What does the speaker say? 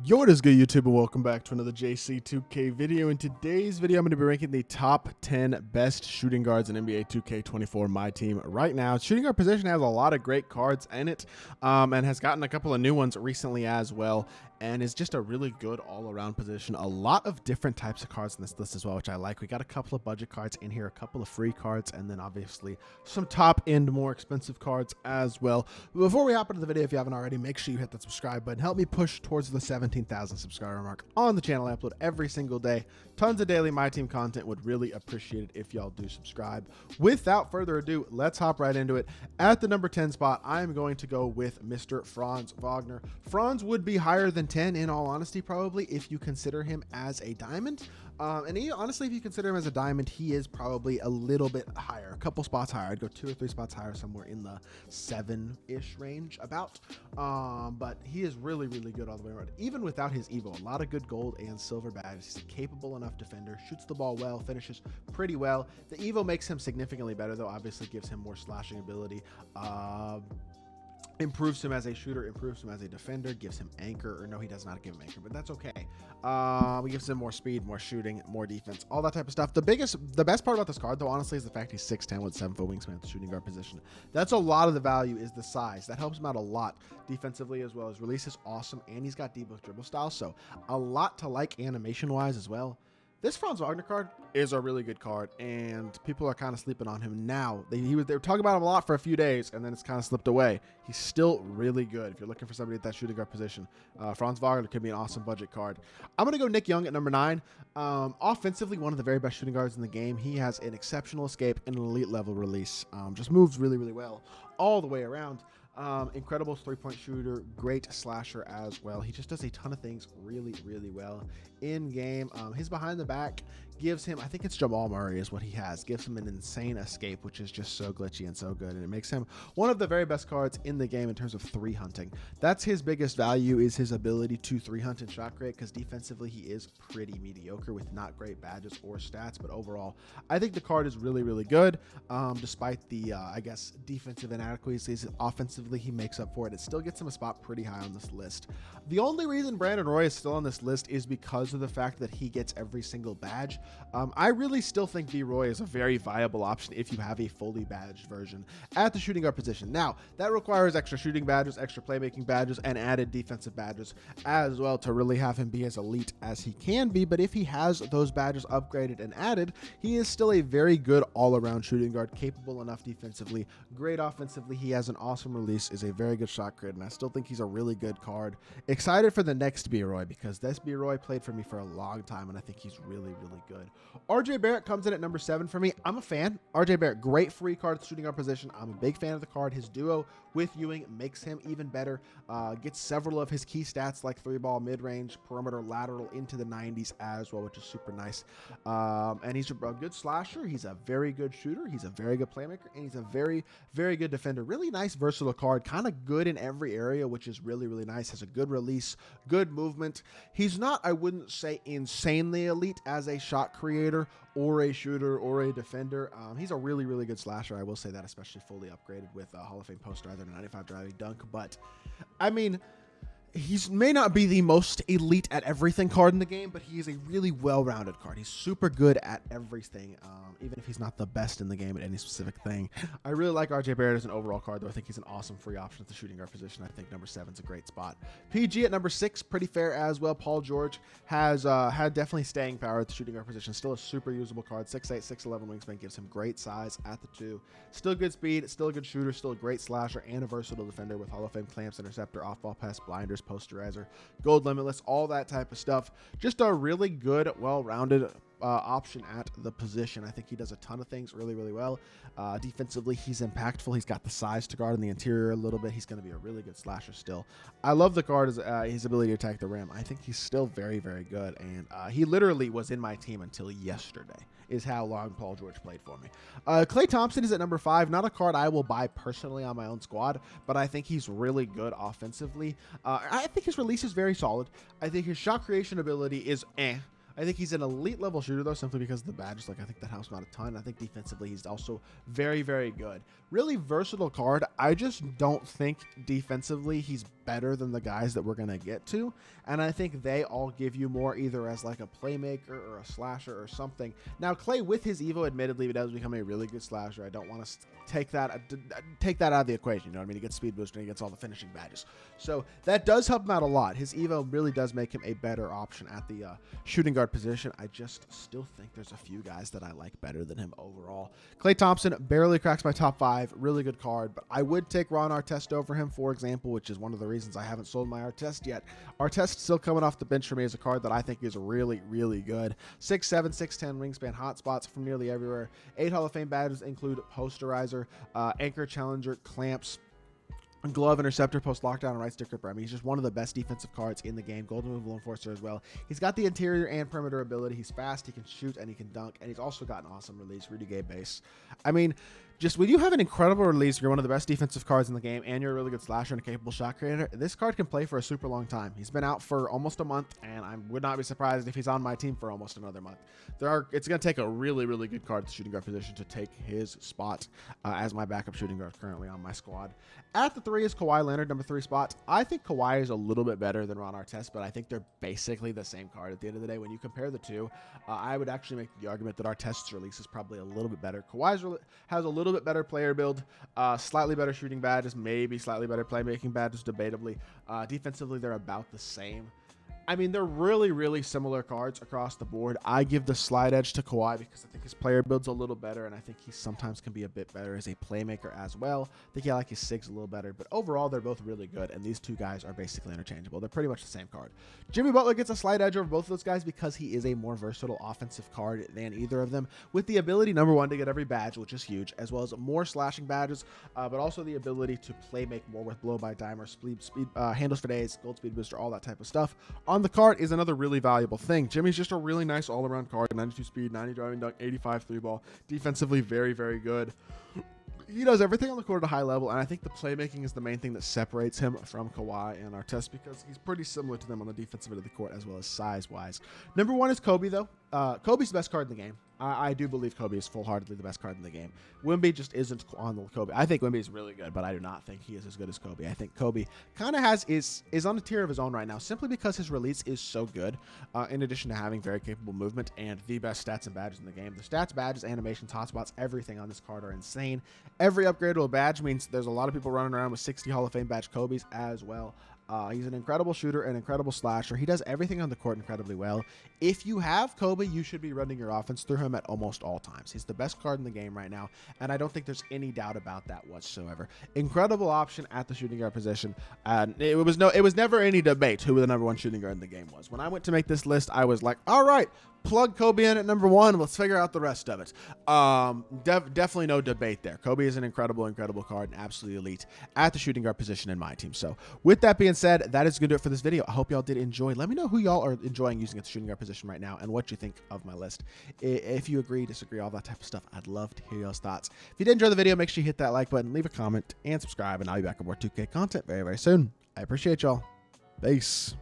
Yo, what is good, YouTube, and welcome back to another JC2K video. In today's video, I'm going to be ranking the top 10 best shooting guards in NBA 2K24 MyTEAM right now. Shooting guard position has a lot of great cards in it, and has gotten a couple of new ones recently as well, and is just a really good all-around position. A lot of different types of cards in this list as well, which I like. We got a couple of budget cards in here, a couple of free cards, and then obviously some top-end, more expensive cards as well. But before we hop into the video, if you haven't already, make sure you hit that subscribe button. Help me push towards the 17,000 subscriber mark on the channel. I upload every single day. Tons of daily MyTEAM content. Would really appreciate it if y'all do subscribe. Without further ado, let's hop right into it. At the number 10 spot, I am going to go with Mr. Franz Wagner. Franz would be higher than 10 in all honesty, probably, if you consider him as a diamond. Honestly, if you consider him as a diamond, he is probably a little bit higher, a couple spots higher. I'd go 2 or 3 spots higher, somewhere in the 7-ish range about. But he is really, really good all the way around. Even without his Evo, a lot of good gold and silver badges. He's a capable enough defender, shoots the ball well, finishes pretty well. The Evo makes him significantly better, though. Obviously, gives him more slashing ability. Improves him as a shooter, improves him as a defender, gives him anchor, or no, he does not give him anchor, but that's okay. He gives him more speed, more shooting, more defense, all that type of stuff. The best part about this card, though, honestly, is the fact he's 6'10" with 7-foot wingspan at the shooting guard position. That's a lot of the value, is the size. That helps him out a lot defensively, as well as release is awesome, and he's got D-book dribble style, so a lot to like animation-wise as well. This Franz Wagner card is a really good card, and people are kind of sleeping on him now. They were talking about him a lot for a few days, and then it's kind of slipped away. He's still really good if you're looking for somebody at that shooting guard position. Franz Wagner could be an awesome budget card. I'm going to go Nick Young at number 9. Offensively, one of the very best shooting guards in the game. He has an exceptional escape and an elite level release. Just moves really, really well all the way around. Incredible three-point shooter, great slasher as well. He just does a ton of things really, really well in game. His behind the back gives him, I think it's Jamal Murray is what he has, gives him an insane escape, which is just so glitchy and so good, and it makes him one of the very best cards in the game in terms of 3-hunting. That's his biggest value, is his ability to 3-hunt and shot create, because defensively he is pretty mediocre with not great badges or stats, but overall I think the card is really, really good. Despite the I guess defensive inadequacies, offensively he makes up for it. It still gets him a spot pretty high on this list. The only reason Brandon Roy is still on this list is because of the fact that he gets every single badge. I really still think B. Roy is a very viable option if you have a fully badged version at the shooting guard position. Now, that requires extra shooting badges, extra playmaking badges, and added defensive badges as well to really have him be as elite as he can be. But if he has those badges upgraded and added, he is still a very good all-around shooting guard, capable enough defensively, great offensively. He has an awesome release, is a very good shot creator, and I still think he's a really good card. Excited for the next B. Roy, because this B. Roy played for me for a long time, and I think he's really, really good. RJ Barrett comes in at number 7 for me. I'm a fan. RJ Barrett, great free card shooting guard position. I'm a big fan of the card. His duo with Ewing makes him even better. Gets several of his key stats like 3-ball, mid-range, perimeter, lateral into the 90s as well, which is super nice. And he's a good slasher. He's a very good shooter. He's a very good playmaker, and he's a very, very good defender. Really nice, versatile card. Kind of good in every area, which is really, really nice. Has a good release, good movement. He's not, I wouldn't say, insanely elite as a shot creator or a shooter or a defender. He's a really, really good slasher. I will say that, especially fully upgraded with a Hall of Fame poster, either 95 driving dunk. But I mean, he may not be the most elite at everything card in the game, but he is a really well-rounded card. He's super good at everything, even if he's not the best in the game at any specific thing. I really like RJ Barrett as an overall card, though. I think he's an awesome free option at the shooting guard position. I think number 7 is a great spot. PG at number 6, pretty fair as well. Paul George has had definitely staying power at the shooting guard position. Still a super usable card. 6'8", 6'11" wingspan gives him great size at the 2. Still good speed, still a good shooter, still a great slasher, and a versatile defender with Hall of Fame clamps, interceptor, off-ball pass, blinders, posterizer, gold limitless, all that type of stuff. Just a really good, well-rounded option at the position. I think he does a ton of things really, really well. Defensively, he's impactful. He's got the size to guard in the interior a little bit. He's going to be a really good slasher still. I love the card, his ability to attack the rim. I think he's still very, very good, and he literally was in my team until yesterday, is how long Paul George played for me. Klay Thompson is at number 5. Not a card I will buy personally on my own squad, but I think he's really good offensively. I think his release is very solid. I think his shot creation ability is I think he's an elite level shooter, though, simply because of the badges. Like, I think that helps him out a ton. I think defensively, he's also very, very good. Really versatile card. I just don't think defensively he's better than the guys that we're going to get to. And I think they all give you more either as like a playmaker or a slasher or something. Now, Clay with his Evo, admittedly, does become a really good slasher. I don't want to take that out of the equation. You know what I mean? He gets speed booster and he gets all the finishing badges. So that does help him out a lot. His Evo really does make him a better option at the shooting guard position. I just still think there's a few guys that I like better than him overall. Klay Thompson barely cracks my top 5. Really good card, but I would take Ron Artest over him, for example, which is one of the reasons I haven't sold my Artest yet. Artest still coming off the bench for me as a card that I think is really, really good. 6'7", 6'10", wingspan, hot spots from nearly everywhere. 8 Hall of Fame badges include Posterizer, Anchor Challenger, Clamps, Glove, Interceptor, Post Lockdown, and Right Stick Gripper. I mean, he's just one of the best defensive cards in the game. Golden Removal Enforcer as well. He's got the interior and perimeter ability. He's fast, he can shoot, and he can dunk. And he's also got an awesome release, Rudy Gay base. I mean, just when you have an incredible release, you're one of the best defensive cards in the game, and you're a really good slasher and a capable shot creator, this card can play for a super long time. He's been out for almost a month, and I would not be surprised if he's on my team for almost another month. It's going to take a really, really good card at the shooting guard position to take his spot as my backup shooting guard currently on my squad. At the 3 is Kawhi Leonard, number 3 spot. I think Kawhi is a little bit better than Ron Artest, but I think they're basically the same card at the end of the day. When you compare the two, I would actually make the argument that Artest's release is probably a little bit better. Kawhi's has a little bit better player build, slightly better shooting badges, maybe slightly better playmaking badges, debatably. Defensively, they're about the same. I mean, they're really, really similar cards across the board. I give the slight edge to Kawhi because I think his player build's a little better, and I think he sometimes can be a bit better as a playmaker as well. I think I like his SIGs a little better, but overall, they're both really good, and these two guys are basically interchangeable. They're pretty much the same card. Jimmy Butler gets a slight edge over both of those guys because he is a more versatile offensive card than either of them, with the ability, number 1, to get every badge, which is huge, as well as more slashing badges, but also the ability to play make more with blow by dimer, speed, handles for days, gold speed booster, all that type of stuff. On the card is another really valuable thing. Jimmy's just a really nice all-around card. 92 speed, 90 driving dunk, 85 3-ball. Defensively, very, very good. He does everything on the court at a high level, and I think the playmaking is the main thing that separates him from Kawhi and Artest because he's pretty similar to them on the defensive end of the court as well as size-wise. Number 1 is Kobe, though. Kobe's the best card in the game. I do believe Kobe is full-heartedly the best card in the game. Wemby just isn't on the Kobe. I think Wemby is really good, but I do not think he is as good as Kobe. I think Kobe kind of is on a tier of his own right now simply because his release is so good, in addition to having very capable movement and the best stats and badges in the game. The stats, badges, animations, hotspots, everything on this card are insane. Every upgradable badge means there's a lot of people running around with 60 Hall of Fame badge Kobe's as well. He's an incredible shooter, an incredible slasher. He does everything on the court incredibly well. If you have Kobe, you should be running your offense through him at almost all times. He's the best card in the game right now, and I don't think there's any doubt about that whatsoever. Incredible option at the shooting guard position. It was never any debate who the number 1 shooting guard in the game was. When I went to make this list, I was like, all right, plug Kobe in at number 1. Let's figure out the rest of it. Definitely no debate there. Kobe is an incredible, incredible card and absolutely elite at the shooting guard position in my team. So with that being said, that is going to do it for this video. I hope y'all did enjoy. Let me know who y'all are enjoying using at the shooting guard position right now and what you think of my list. If you agree, disagree, all that type of stuff, I'd love to hear y'all's thoughts. If you did enjoy the video, make sure you hit that like button, leave a comment, and subscribe, and I'll be back with more 2K content very, very soon. I appreciate y'all. Peace.